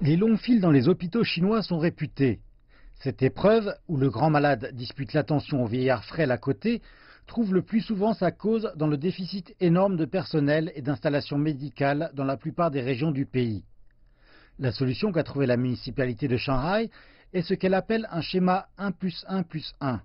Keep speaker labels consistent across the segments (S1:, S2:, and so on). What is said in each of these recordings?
S1: Les longues files dans les hôpitaux chinois sont réputées. Cette épreuve, où le grand malade dispute l'attention au vieillard frêle à côté, trouve le plus souvent sa cause dans le déficit énorme de personnel et d'installations médicales dans la plupart des régions du pays. La solution qu'a trouvée la municipalité de Shanghai est ce qu'elle appelle un schéma 1+1+1.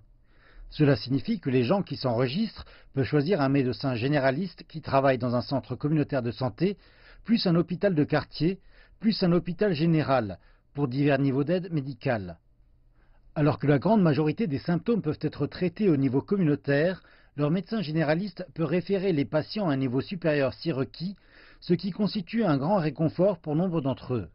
S1: Cela signifie que les gens qui s'enregistrent peuvent choisir un médecin généraliste qui travaille dans un centre communautaire de santé, plus un hôpital de quartier, plus un hôpital général, pour divers niveaux d'aide médicale. Alors que la grande majorité des symptômes peuvent être traités au niveau communautaire, leur médecin généraliste peut référer les patients à un niveau supérieur si requis, ce qui constitue un grand réconfort pour nombre d'entre eux.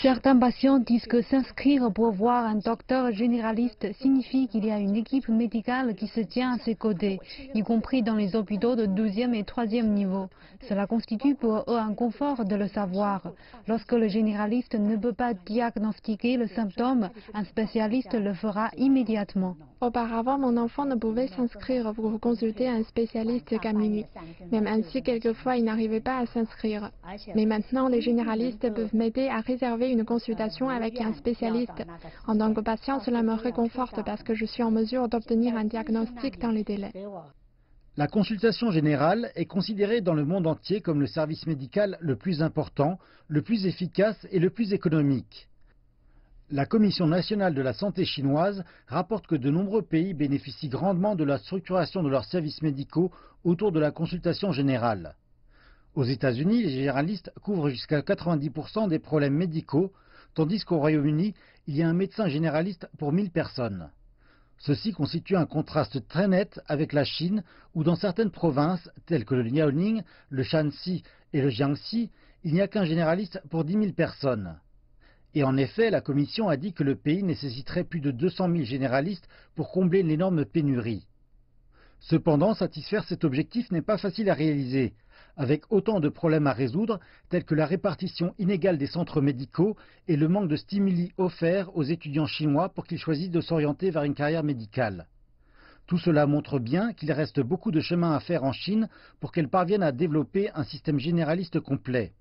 S2: Certains patients disent que s'inscrire pour voir un docteur généraliste signifie qu'il y a une équipe médicale qui se tient à ses côtés, y compris dans les hôpitaux de 2e et 3e niveau. Cela constitue pour eux un confort de le savoir. Lorsque le généraliste ne peut pas diagnostiquer le symptôme, un spécialiste le fera immédiatement.
S3: Auparavant, mon enfant ne pouvait s'inscrire pour consulter un spécialiste qu'à minuit. Même ainsi, quelquefois, il n'arrivait pas à s'inscrire. Mais maintenant, les généralistes peuvent m'aider à réserver une consultation avec un spécialiste. En tant que patient, cela me réconforte parce que je suis en mesure d'obtenir un diagnostic dans les délais.
S1: La consultation générale est considérée dans le monde entier comme le service médical le plus important, le plus efficace et le plus économique. La Commission nationale de la santé chinoise rapporte que de nombreux pays bénéficient grandement de la structuration de leurs services médicaux autour de la consultation générale. Aux États-Unis, les généralistes couvrent jusqu'à 90% des problèmes médicaux, tandis qu'au Royaume-Uni, il y a un médecin généraliste pour 1000 personnes. Ceci constitue un contraste très net avec la Chine, où dans certaines provinces, telles que le Liaoning, le Shanxi et le Jiangxi, il n'y a qu'un généraliste pour 10 000 personnes. Et en effet, la Commission a dit que le pays nécessiterait plus de 200 000 généralistes pour combler l'énorme pénurie. Cependant, satisfaire cet objectif n'est pas facile à réaliser, avec autant de problèmes à résoudre, tels que la répartition inégale des centres médicaux et le manque de stimuli offerts aux étudiants chinois pour qu'ils choisissent de s'orienter vers une carrière médicale. Tout cela montre bien qu'il reste beaucoup de chemin à faire en Chine pour qu'elle parvienne à développer un système généraliste complet.